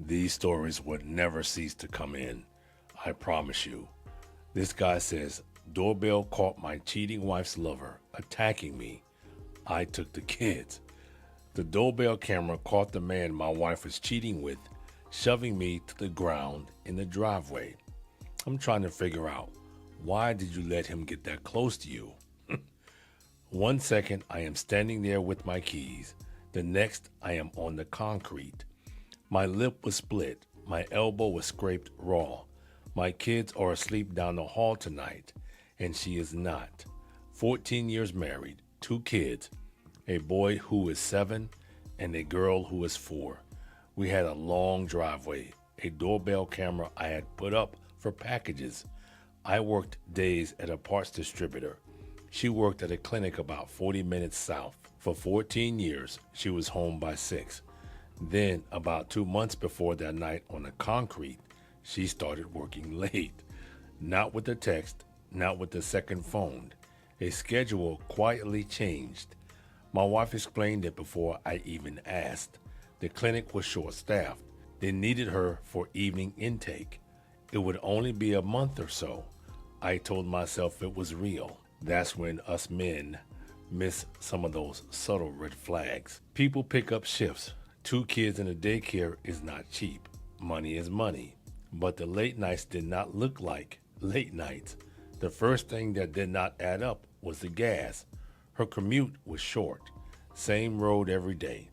These stories would never cease to come in. I promise you. This guy says, doorbell caught my cheating wife's lover attacking me. I took the kids. The doorbell camera caught the man my wife was cheating with, shoving me to the ground in the driveway. I'm trying to figure out, why did you let him get that close to you? 1 second, I am standing there with my keys. The next, I am on the concrete. My lip was split. My elbow was scraped raw. My kids are asleep down the hall tonight, and she is not. 14 years married, 2 kids, a boy who is 7 and a girl who is 4. We had a long driveway, a doorbell camera I had put up for packages. I worked days at a parts distributor. She worked at a clinic about 40 minutes south. For 14 years, she was home by 6. Then, about 2 months before that night on the concrete, she started working late. Not with the text, not with the second phone. A schedule quietly changed. My wife explained it before I even asked. The clinic was short-staffed. They needed her for evening intake. It would only be a month or so. I told myself it was real. That's when us men miss some of those subtle red flags. People pick up shifts. 2 kids in a daycare is not cheap. Money is money. But the late nights did not look like late nights. The first thing that did not add up was the gas. Her commute was short. Same road every day.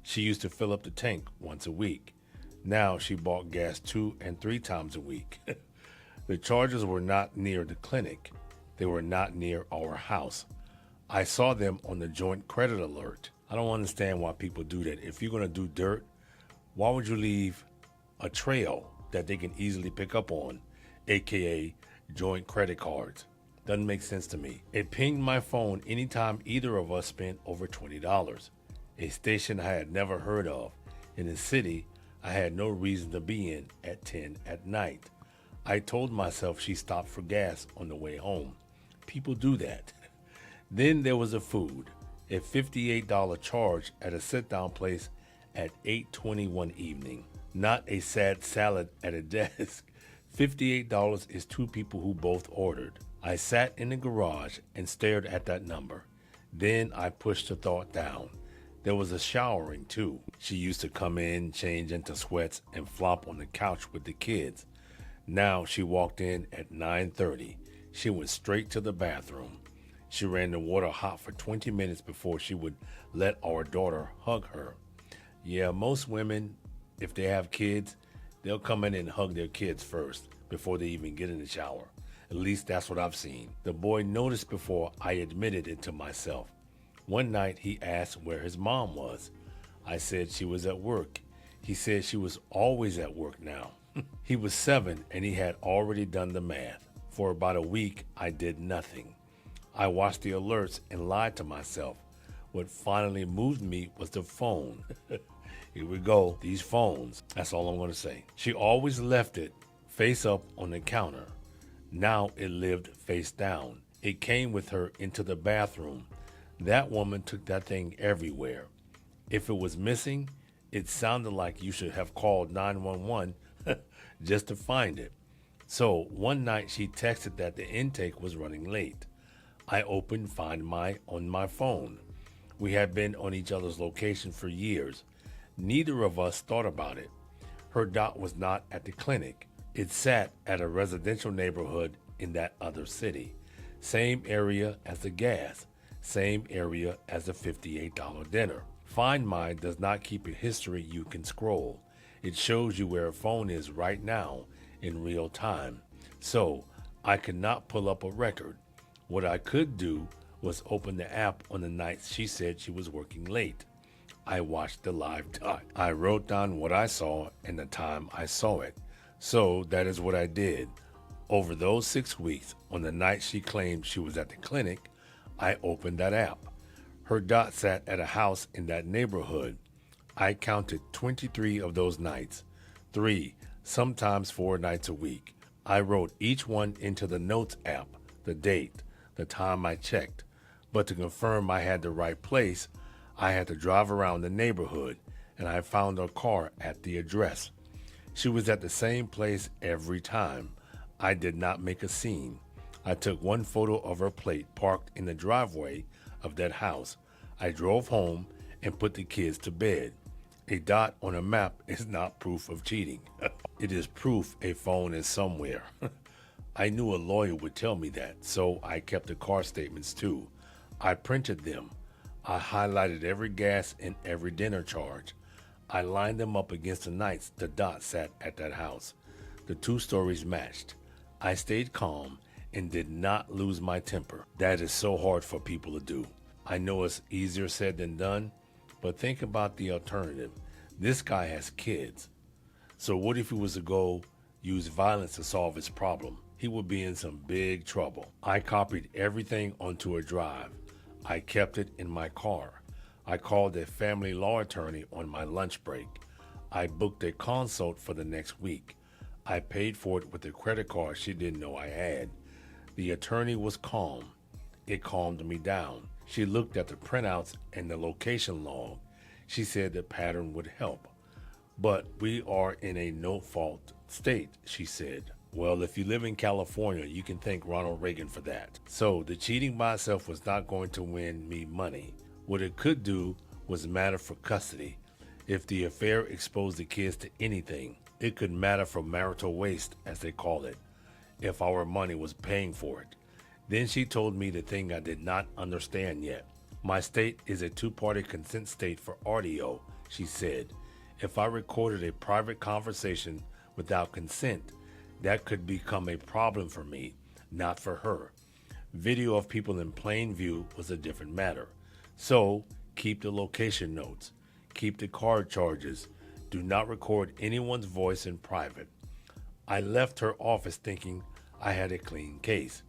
She used to fill up the tank once a week. Now she bought gas 2 and 3 times a week. The charges were not near the clinic. They were not near our house. I saw them on the joint credit alert. I don't understand why people do that. If you're going to do dirt, why would you leave a trail that they can easily pick up on, aka joint credit cards? Doesn't make sense to me. It pinged my phone anytime either of us spent over $20. A station I had never heard of in a city I had no reason to be in at 10 at night. I told myself she stopped for gas on the way home. People do that. Then there was the food, a $58 charge at a sit-down place at 8:20 one evening. Not a sad salad at a desk. $58 is 2 people who both ordered. I sat in the garage and stared at that number. Then I pushed the thought down. There was a showering too. She used to come in, change into sweats, and flop on the couch with the kids. Now she walked in at 9:30. She went straight to the bathroom. She ran the water hot for 20 minutes before she would let our daughter hug her. Yeah, most women, if they have kids, they'll come in and hug their kids first before they even get in the shower. At least that's what I've seen. The boy noticed before I admitted it to myself. One night he asked where his mom was. I said she was at work. He said she was always at work now. He was 7 and he had already done the math. For about a week, I did nothing. I watched the alerts and lied to myself. What finally moved me was the phone. Here we go, these phones. That's all I'm going to say. She always left it face up on the counter. Now it lived face down. It came with her into the bathroom. That woman took that thing everywhere. If it was missing, it sounded like you should have called 911 just to find it. So one night she texted that the intake was running late. I opened Find My on my phone. We had been on each other's location for years. Neither of us thought about it. Her dot was not at the clinic. It sat at a residential neighborhood in that other city. Same area as the gas. Same area as the $58 dinner. Find My does not keep a history you can scroll. It shows you where a phone is right now in real time. So I could not pull up a record. What I could do was open the app on the nights she said she was working late. I watched the live dot. I wrote down what I saw and the time I saw it. So that is what I did. Over those 6 weeks, on the night she claimed she was at the clinic, I opened that app. Her dot sat at a house in that neighborhood. I counted 23 of those nights, 3, sometimes 4 nights a week. I wrote each one into the Notes app, the date, the time I checked. But to confirm I had the right place, I had to drive around the neighborhood, and I found her car at the address. She was at the same place every time. I did not make a scene. I took one photo of her plate parked in the driveway of that house. I drove home and put the kids to bed. A dot on a map is not proof of cheating. It is proof a phone is somewhere. I knew a lawyer would tell me that, so I kept the car statements too. I printed them. I highlighted every gas and every dinner charge. I lined them up against the nights the dot sat at that house. The two stories matched. I stayed calm and did not lose my temper. That is so hard for people to do. I know it's easier said than done, but think about the alternative. This guy has kids. So what if he was to go use violence to solve his problem? He would be in some big trouble. I copied everything onto a drive. I kept it in my car. I called a family law attorney on my lunch break. I booked a consult for the next week. I paid for it with a credit card she didn't know I had. The attorney was calm. It calmed me down. She looked at the printouts and the location log. She said the pattern would help. But we are in a no-fault state, she said. Well, if you live in California, you can thank Ronald Reagan for that. So the cheating by itself was not going to win me money. What it could do was matter for custody. If the affair exposed the kids to anything, it could matter for marital waste, as they call it, if our money was paying for it. Then she told me the thing I did not understand yet. My state is a two-party consent state for audio, she said. If I recorded a private conversation without consent, that could become a problem for me, not for her. Video of people in plain view was a different matter. So, keep the location notes. Keep the card charges. Do not record anyone's voice in private. I left her office thinking I had a clean case.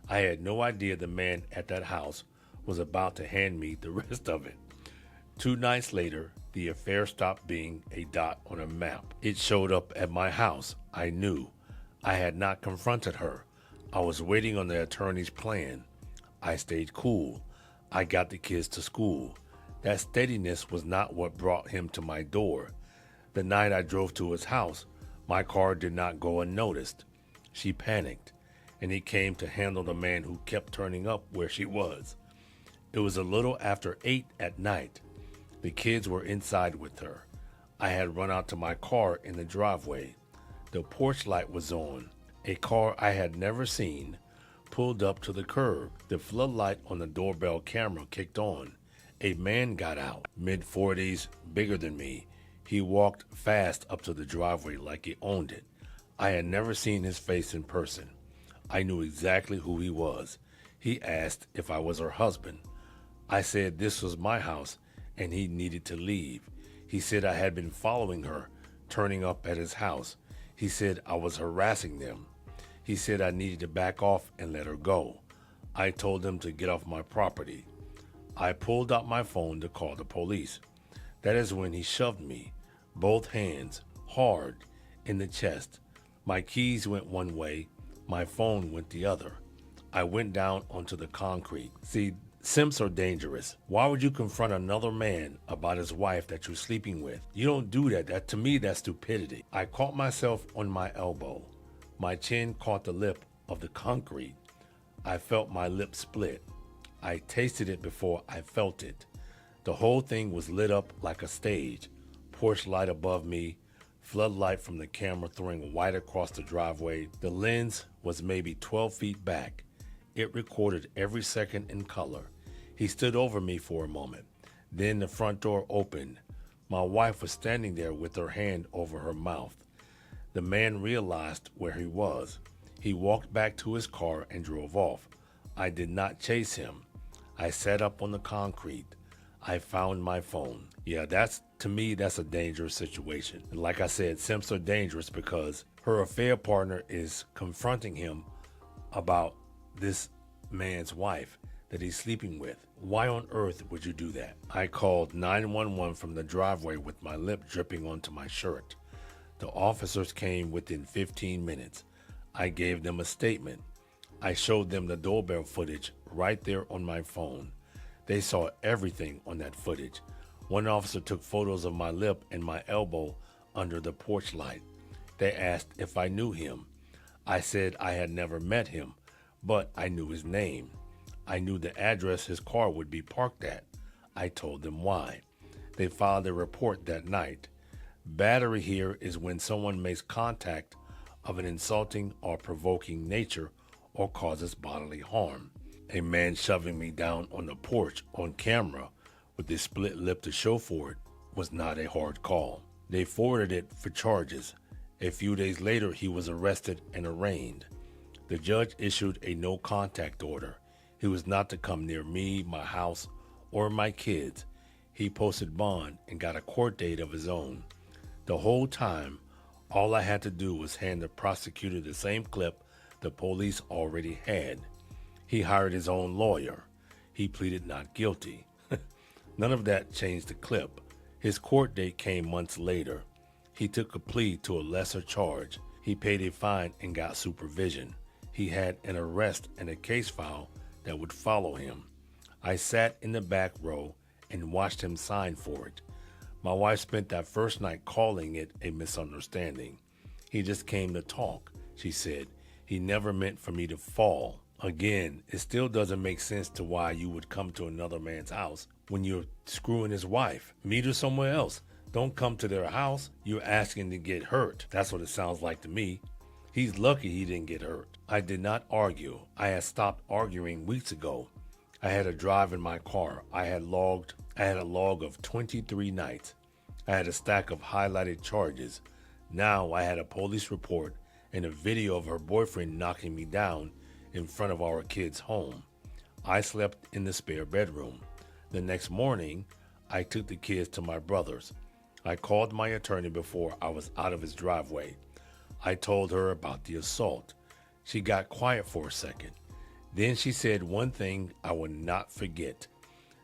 I had no idea the man at that house was about to hand me the rest of it. 2 nights later, the affair stopped being a dot on a map. It showed up at my house. I knew. I had not confronted her. I was waiting on the attorney's plan. I stayed cool. I got the kids to school. That steadiness was not what brought him to my door. The night I drove to his house, my car did not go unnoticed. She panicked, and he came to handle the man who kept turning up where she was. It was a little after 8 at night. The kids were inside with her. I had run out to my car in the driveway. The porch light was on. A car I had never seen pulled up to the curb. The floodlight on the doorbell camera kicked on. A man got out, mid-40s, bigger than me. He walked fast up to the driveway like he owned it. I had never seen his face in person. I knew exactly who he was. He asked if I was her husband. I said this was my house and he needed to leave. He said I had been following her, turning up at his house. He said I was harassing them. He said I needed to back off and let her go. I told him to get off my property. I pulled out my phone to call the police. That is when he shoved me, both hands, hard, in the chest. My keys went one way, my phone went the other. I went down onto the concrete. See, simps are dangerous. Why would you confront another man about his wife that you're sleeping with? You don't do that. To me, that's stupidity. I caught myself on my elbow. My chin caught the lip of the concrete. I felt my lip split. I tasted it before I felt it. The whole thing was lit up like a stage. Porch light above me, floodlight from the camera throwing white across the driveway. The lens was maybe 12 feet back. It recorded every second in color. He stood over me for a moment. Then the front door opened. My wife was standing there with her hand over her mouth. The man realized where he was. He walked back to his car and drove off. I did not chase him. I sat up on the concrete. I found my phone. Yeah, to me, that's a dangerous situation. And like I said, simps are dangerous because her affair partner is confronting him about this man's wife that he's sleeping with. Why on earth would you do that? I called 911 from the driveway with my lip dripping onto my shirt. The officers came within 15 minutes. I gave them a statement. I showed them the doorbell footage right there on my phone. They saw everything on that footage. One officer took photos of my lip and my elbow under the porch light. They asked if I knew him. I said I had never met him, but I knew his name. I knew the address his car would be parked at. I told them why. They filed a report that night. Battery here is when someone makes contact of an insulting or provoking nature or causes bodily harm. A man shoving me down on the porch on camera with a split lip to show for it was not a hard call. They forwarded it for charges. A few days later, he was arrested and arraigned. The judge issued a no contact order. He was not to come near me, my house, or my kids. He posted bond and got a court date of his own. The whole time, all I had to do was hand the prosecutor the same clip the police already had. He hired his own lawyer. He pleaded not guilty. None of that changed the clip. His court date came months later. He took a plea to a lesser charge. He paid a fine and got supervision. He had an arrest and a case file that would follow him. I sat in the back row and watched him sign for it. My wife spent that first night calling it a misunderstanding. He just came to talk, she said. He never meant for me to fall. Again, it still doesn't make sense to why you would come to another man's house when you're screwing his wife. Meet her somewhere else. Don't come to their house. You're asking to get hurt. That's what it sounds like to me. He's lucky he didn't get hurt. I did not argue. I had stopped arguing weeks ago. I had a drive in my car. I had a log of 23 nights. I had a stack of highlighted charges. Now I had a police report and a video of her boyfriend knocking me down in front of our kids' home. I slept in the spare bedroom. The next morning, I took the kids to my brother's. I called my attorney before I was out of his driveway. I told her about the assault. She got quiet for a second. Then she said one thing I will not forget.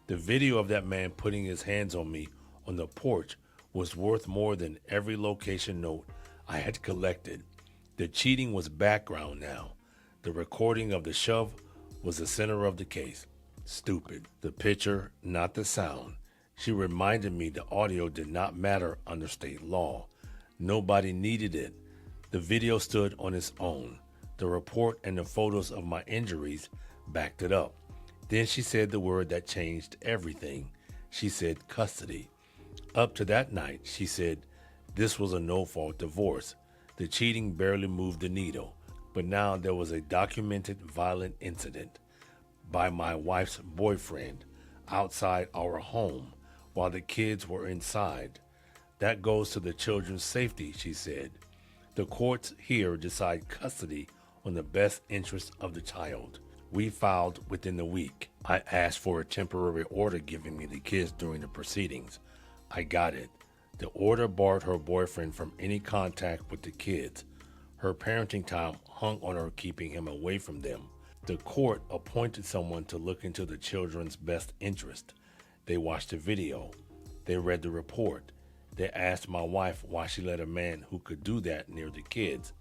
The video of that man putting his hands on me on the porch was worth more than every location note I had collected. The cheating was background now. The recording of the shove was the center of the case. Stupid. The picture, not the sound. She reminded me the audio did not matter under state law. Nobody needed it. The video stood on its own. The report and the photos of my injuries backed it up. Then she said the word that changed everything. She said custody. Up to that night, she said this was a no-fault divorce. The cheating barely moved the needle. But now there was a documented violent incident by my wife's boyfriend outside our home while the kids were inside. That goes to the children's safety, she said. The courts here decide custody on the best interest of the child. We filed within the week. I asked for a temporary order giving me the kids during the proceedings. I got it. The order barred her boyfriend from any contact with the kids. Her parenting time hung on her keeping him away from them. The court appointed someone to look into the children's best interest. They watched the video. They read the report. They asked my wife why she let a man who could do that near the kids.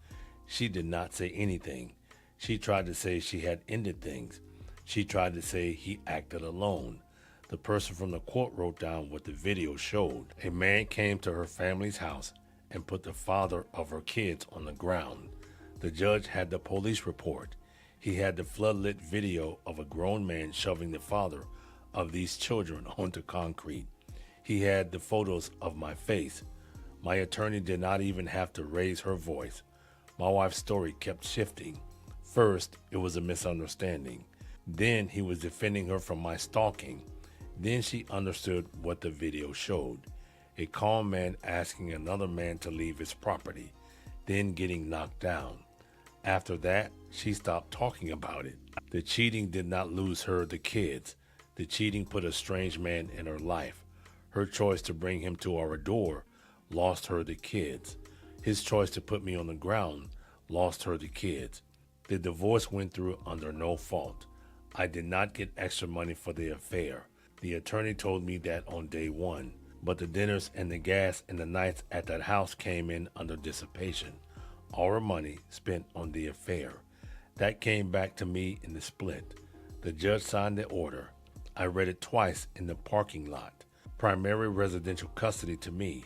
She did not say anything. She tried to say she had ended things. She tried to say he acted alone. The person from the court wrote down what the video showed. A man came to her family's house and put the father of her kids on the ground. The judge had the police report. He had the floodlit video of a grown man shoving the father of these children onto concrete. He had the photos of my face. My attorney did not even have to raise her voice. My wife's story kept shifting. First, it was a misunderstanding. Then he was defending her from my stalking. Then she understood what the video showed. A calm man asking another man to leave his property, then getting knocked down. After that, she stopped talking about it. The cheating did not lose her the kids. The cheating put a strange man in her life. Her choice to bring him to our door lost her the kids. His choice to put me on the ground lost her the kids. The divorce went through under no fault. I did not get extra money for the affair. The attorney told me that on day one, but the dinners and the gas and the nights at that house came in under dissipation. Our money spent on the affair. That came back to me in the split. The judge signed the order. I read it twice in the parking lot. Primary residential custody to me.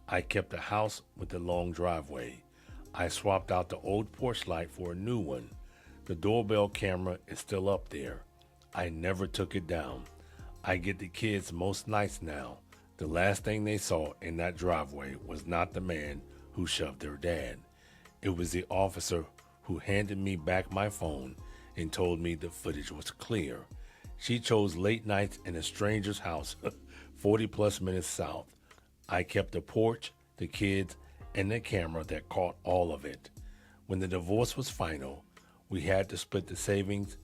I kept a house with a long driveway. I swapped out the old porch light for a new one. The doorbell camera is still up there. I never took it down. I get the kids most nights now. The last thing they saw in that driveway was not the man who shoved their dad. It was the officer who handed me back my phone and told me the footage was clear. She chose late nights in a stranger's house 40 plus minutes south. I kept the porch, the kids, and the camera that caught all of it. When the divorce was final, we had to split the savings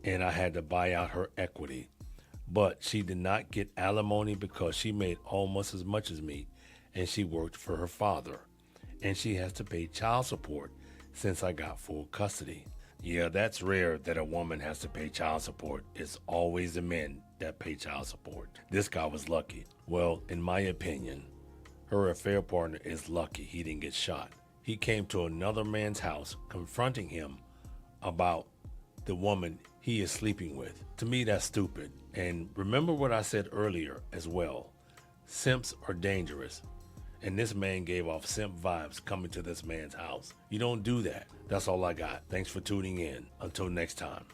and I had to buy out her equity. But she did not get alimony because she made almost as much as me and she worked for her father. And she has to pay child support since I got full custody. Yeah, that's rare that a woman has to pay child support. It's always the men that pay child support. This guy was lucky. Well, in my opinion, her affair partner is lucky he didn't get shot. He came to another man's house confronting him about the woman he is sleeping with. To me, that's stupid. And remember what I said earlier as well. Simps are dangerous. And this man gave off simp vibes coming to this man's house. You don't do that. That's all I got. Thanks for tuning in. Until next time.